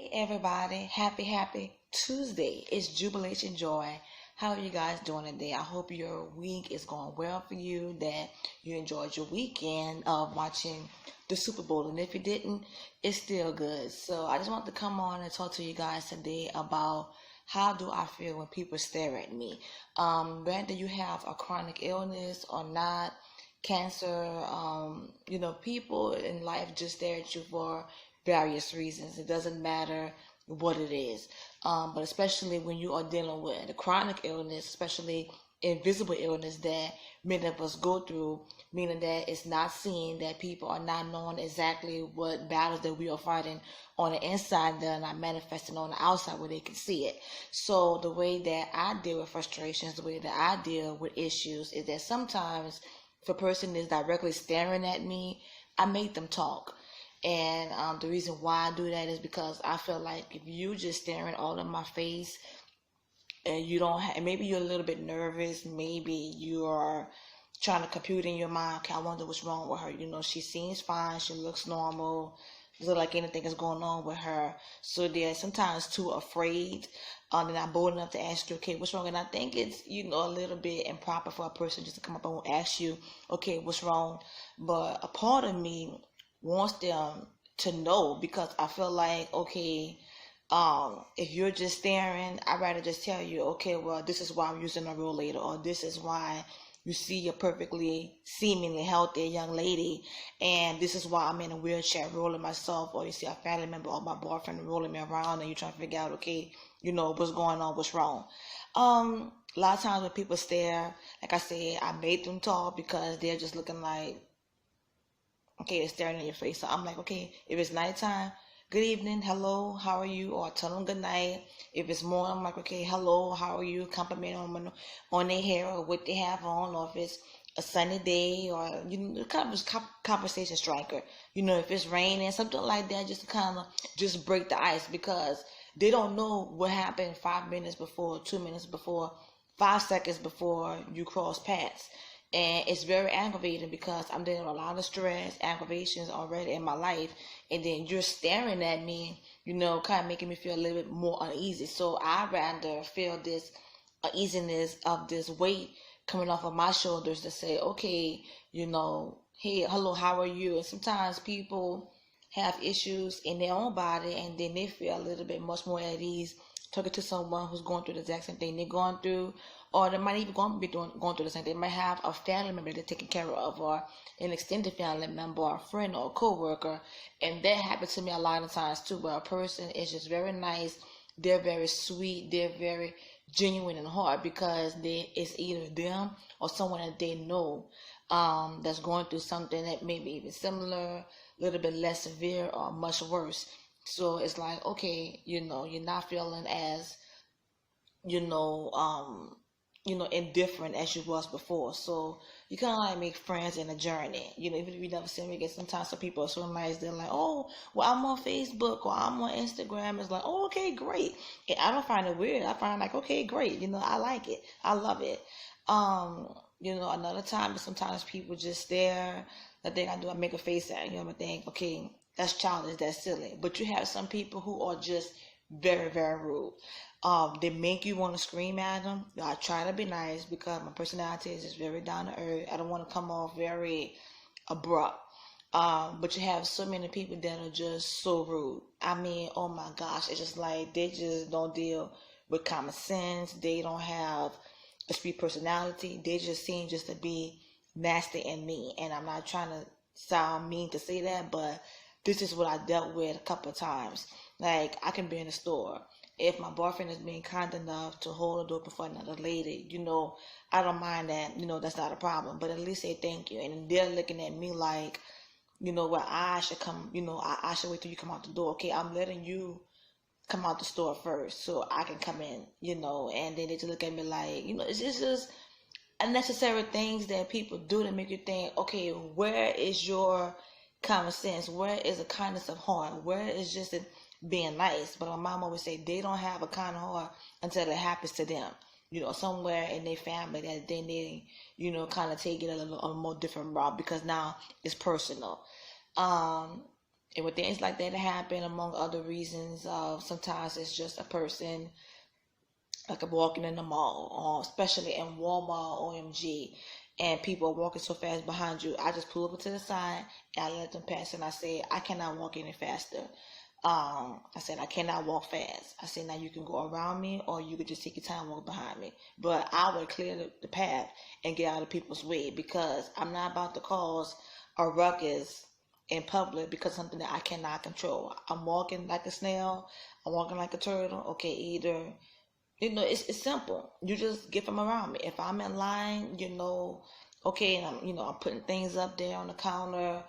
Hey everybody, happy Tuesday. It's Jubilation Joy. How are you guys doing today? I hope your week is going well for you, that you enjoyed your weekend of watching the Super Bowl. And if you didn't, it's still good. So I just want to come on and talk to you guys today about how do I feel when people stare at me. Whether you have a chronic illness or not, cancer, people in life just stare at you for various reasons. It doesn't matter what it is. But especially when you are dealing with a chronic illness, especially invisible illness that many of us go through, meaning that it's not seen, that people are not knowing exactly what battles that we are fighting on the inside that are not manifesting on the outside where they can see it. So the way that I deal with frustrations, the way that I deal with issues is that sometimes if a person is directly staring at me, I make them talk. And the reason why I do that is because I feel like if you just staring all in my face and you don't have, maybe you're a little bit nervous, maybe you're trying to compute in your mind, okay, I wonder what's wrong with her. She seems fine, she looks normal, doesn't look like anything is going on with her. So they're sometimes too afraid. They're not bold enough to ask you, okay, what's wrong? And I think it's, a little bit improper for a person just to come up and ask you, okay, what's wrong? But a part of me wants them to know, because I feel like, okay, if you're just staring, I'd rather just tell you, okay, well, this is why I'm using a rollator, or this is why you see a perfectly seemingly healthy young lady, and this is why I'm in a wheelchair rolling myself, or you see a family member or my boyfriend rolling me around, and you're trying to figure out, okay, what's going on, what's wrong. A lot of times when people stare, like I said, I made them talk because they're just looking like, okay, they're staring in your face. So I'm like, okay, if it's nighttime, good evening, hello, how are you? Or tell them good night. If it's morning, I'm like, okay, hello, how are you? Compliment on their hair or what they have on, or if it's a sunny day, or kind of just conversation striker. If it's raining, something like that, just to kind of just break the ice, because they don't know what happened 5 minutes before, 2 minutes before, 5 seconds before you cross paths. And it's very aggravating because I'm dealing with a lot of stress, aggravations already in my life. And then you're staring at me, kind of making me feel a little bit more uneasy. So I'd rather feel this uneasiness of this weight coming off of my shoulders to say, okay, hey, hello, how are you? And sometimes people have issues in their own body, and then they feel a little bit much more at ease talking to someone who's going through the exact same thing they're going through, or they might even going through the same thing. They might have a family member they're taking care of, or an extended family member, or a friend, or a co-worker. And that happens to me a lot of times too, where a person is just very nice, they're very sweet, they're very genuine and hard, because it's either them or someone that they know that's going through something that may be even similar, a little bit less severe, or much worse. So it's like, okay, you're not feeling as, you know, um, indifferent as you was before. So you kind of like make friends in a journey. Even if you never see them again, sometimes some people are so nice. They're like, oh, well, I'm on Facebook or I'm on Instagram. It's like, oh, okay, great. And I don't find it weird. I find like, okay, great. I like it. I love it. Another time, sometimes people just stare. The thing I do, I make a face at I think, okay, that's childish, that's silly. But you have some people who are just very, very rude. They make you want to scream at them. I try to be nice because my personality is just very down to earth. I don't want to come off very abrupt. But you have so many people that are just so rude. I mean, oh my gosh, it's just like they just don't deal with common sense. They don't have a street personality. They just seem just to be nasty and mean. And I'm not trying to sound mean to say that, but this is what I dealt with a couple of times. Like, I can be in the store. If my boyfriend is being kind enough to hold the door before another lady, I don't mind that. That's not a problem. But at least say thank you. And they're looking at me like, well, I should come, I should wait till you come out the door. Okay, I'm letting you come out the store first so I can come in, and then they just look at me like, it's just unnecessary things that people do to make you think, okay, where is your common sense? Where is the kindness of heart? Where is just being nice? But my mom always say they don't have a kind of heart until it happens to them. Somewhere in their family that they need, kind of take it a more different route, because now it's personal. Um, And with things like that happen, among other reasons, sometimes it's just a person like I'm walking in the mall, or especially in Walmart, OMG, and people are walking so fast behind you. I just pull over to the side and I let them pass, and I say, I cannot walk any faster. I said, I cannot walk fast. I said, now you can go around me or you could just take your time and walk behind me. But I would clear the path and get out of people's way, because I'm not about to cause a ruckus in public because something that I cannot control. I'm walking like a snail. I'm walking like a turtle. Okay, either it's simple. You just get from around me. If I'm in line, okay, and I'm putting things up there on the counter.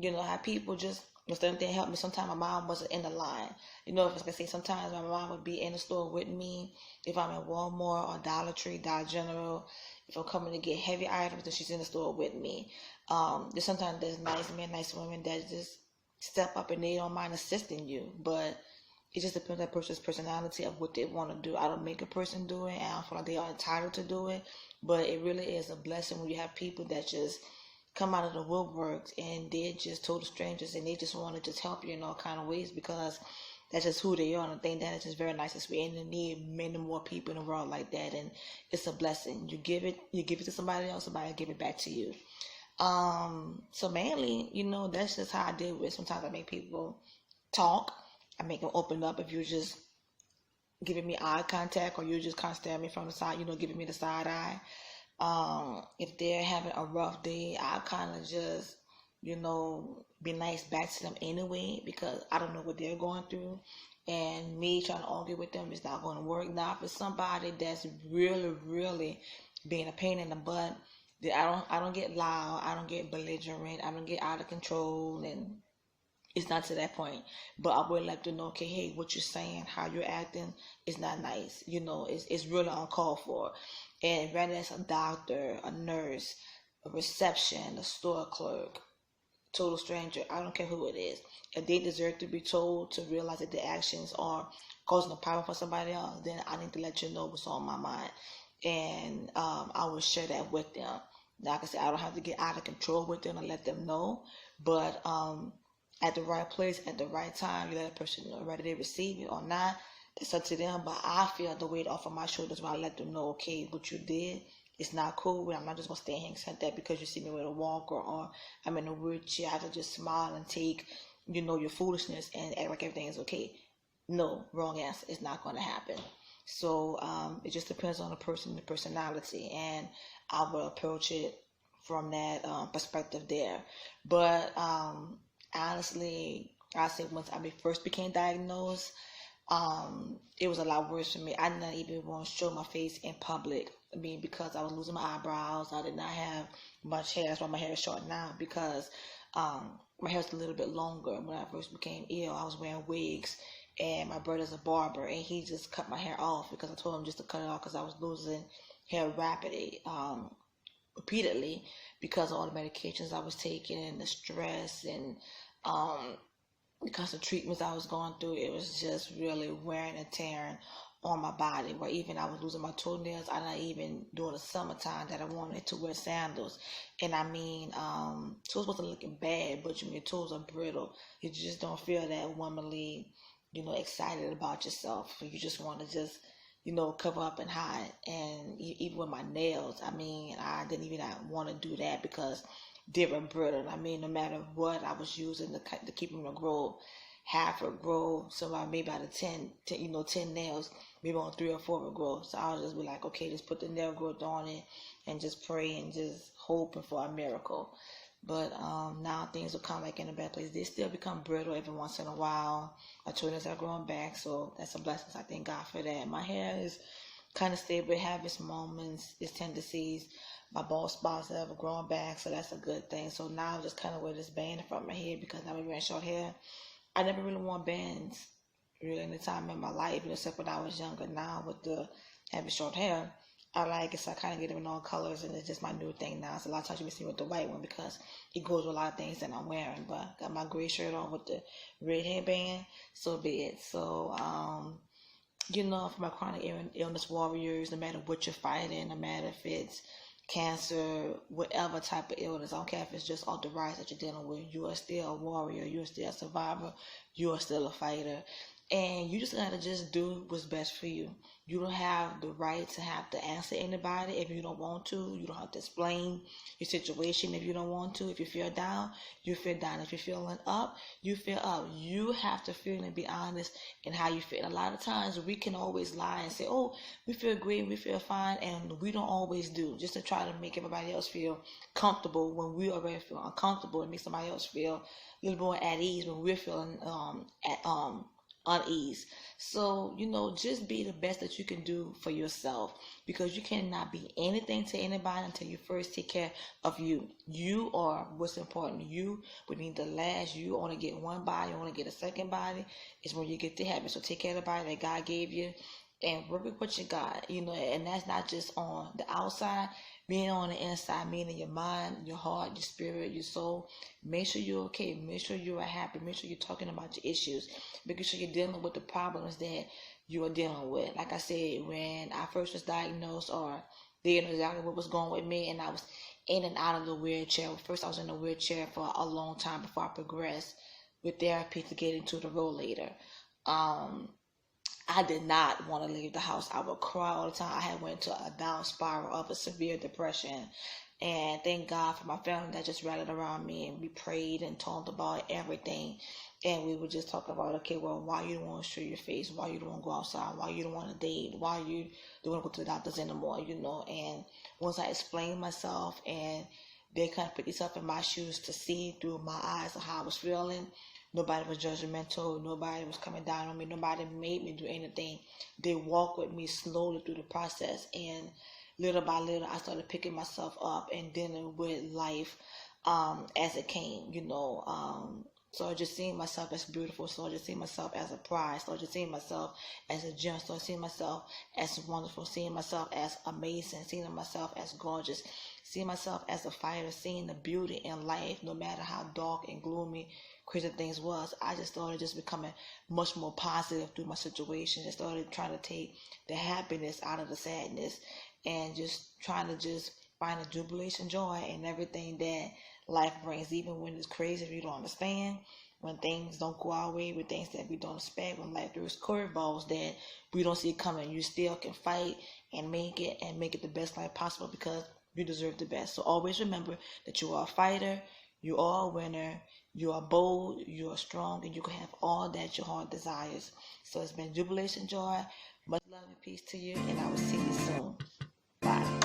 How people just, if something help me. Sometimes my mom wasn't in the line. If I was gonna say, sometimes my mom would be in the store with me. If I'm at Walmart or Dollar Tree, Dollar General, if I'm coming to get heavy items, then she's in the store with me. Sometimes there's nice men, nice women that just step up and they don't mind assisting you, but it just depends on that person's personality of what they want to do. I don't make a person do it, and I don't feel like they are entitled to do it. But it really is a blessing when you have people that just come out of the woodworks and they're just total strangers and they just want to just help you in all kind of ways, because that's just who they are. And I think that is just very nice. We ain't in need many more people in the world like that, and it's a blessing. You give it to somebody else, somebody will give it back to you. So mainly, that's just how I deal with it. Sometimes I make people talk. I make them open up. If you're just giving me eye contact or you're just kind of staring me from the side, giving me the side eye. If they're having a rough day, I kind of just, be nice back to them anyway, because I don't know what they're going through. And me trying to argue with them is not going to work. Now, if it's somebody that's really, really being a pain in the butt, I don't get loud. I don't get belligerent. I don't get out of control, and it's not to that point. But I would like to know, okay, hey, what you're saying, how you're acting is not nice. It's really uncalled for. And whether it's a doctor, a nurse, a reception, a store clerk, total stranger, I don't care who it is. If they deserve to be told to realize that their actions are causing a problem for somebody else, then I need to let you know what's on my mind. And I will share that with them. Now, like I said, I don't have to get out of control with them and let them know. But at the right place, at the right time, you let a person know whether they receive it or not. It's up to them. But I feel the weight off of my shoulders when I let them know, okay, what you did, it's not cool. I'm not just going to stand here and accept that because you see me with a walker or I'm in a wheelchair. I have to just smile and take, your foolishness and act like everything is okay. No, wrong answer. It's not going to happen. So it just depends on the person, the personality. And I will approach it from that perspective there. But honestly, I say once I first became diagnosed, it was a lot worse for me. I did not even want to show my face in public. Because I was losing my eyebrows, I did not have much hair. That's why my hair is short now, because my hair's a little bit longer. When I first became ill, I was wearing wigs, and my brother's a barber, and he just cut my hair off because I told him just to cut it off because I was losing hair repeatedly, because of all the medications I was taking and the stress and because of treatments I was going through. It was just really wearing and tearing on my body, where even I was losing my toenails. I'm not even during the summertime that I wanted to wear sandals. And toes wasn't looking bad, but your toes are brittle. You just don't feel that womanly, excited about yourself. You just want to just, cover up and hide. And even with my nails, I didn't even want to do that because they were brittle. No matter what I was using to keep them to grow, half would grow. So maybe out of 10 nails, maybe on 3 or 4 would grow. So I would just be like, okay, just put the nail growth on it and just pray and just hoping for a miracle. But now things are kind of like in a bad place. They still become brittle every once in a while. My toenails are growing back, so that's a blessing. I thank God for that. My hair is kind of stable. It has its moments, its tendencies. My bald spots have grown back, so that's a good thing. So now I just kind of wear this band in front of my head because I'm wearing short hair. I never really worn bands really any time in my life, except when I was younger. Now with the having short hair, I like it, so I kind of get them in all colors, and it's just my new thing now. So a lot of times you can see with the white one because it goes with a lot of things that I'm wearing. But got my gray shirt on with the red headband, so be it. So for my chronic illness warriors, no matter what you're fighting, no matter if it's cancer, whatever type of illness. I don't care if it's just arthritis that you're dealing with. You are still a warrior. You are still a survivor. You are still a fighter. And you just gotta just do what's best for you. You don't have the right to have to answer anybody if you don't want to. You don't have to explain your situation if you don't want to. If you feel down, you feel down. If you're feeling up, you feel up. You have to feel and be honest in how you feel. A lot of times we can always lie and say, oh, we feel great, we feel fine, and we don't always do, just to try to make everybody else feel comfortable when we already feel uncomfortable, and make somebody else feel a little more at ease when we're feeling unease. So, just be the best that you can do for yourself, because you cannot be anything to anybody until you first take care of you. You are what's important. You would need the last. You only get one body, you only get a second body. It's when you get to heaven. So take care of the body that God gave you and work with what you got, and that's not just on the outside, being on the inside, meaning your mind, your heart, your spirit, your soul. Make sure you're okay. Make sure you are happy. Make sure you're talking about your issues. Make sure you're dealing with the problems that you are dealing with. Like I said, when I first was diagnosed, or they didn't know exactly what was going with me, and I was in and out of the wheelchair. First, I was in the wheelchair for a long time before I progressed with therapy to get into the rollator. I did not want to leave the house. I would cry all the time. I had went to a down spiral of a severe depression. And thank God for my family that just rallied around me, and we prayed and talked about everything. And we would just talk about, okay, well, why you don't want to show your face? Why you don't want to go outside? Why you don't want to date? Why you don't want to go to the doctors anymore? And once I explained myself, and they kind of put themselves in my shoes to see through my eyes of how I was feeling. Nobody was judgmental. Nobody was coming down on me. Nobody made me do anything. They walked with me slowly through the process. And little by little, I started picking myself up and dealing with life as it came, So I just seeing myself as beautiful. So I just seeing myself as a prize. So I just seeing myself as a gem. So I seeing myself as wonderful. Seeing myself as amazing. Seeing myself as gorgeous. Seeing myself as a fighter. Seeing the beauty in life, no matter how dark and gloomy crazy things was. I just started just becoming much more positive through my situation. I started trying to take the happiness out of the sadness, and just trying to just find a jubilation, joy in everything that life brings, even when it's crazy, if you don't understand, when things don't go our way, with things that we don't expect, when life throws curveballs that we don't see coming. You still can fight and make it the best life possible, because you deserve the best. So always remember that you are a fighter, you are a winner, you are bold, you are strong, and you can have all that your heart desires. So it's been Jubilation Joy. Much love and peace to you, and I will see you soon. Bye.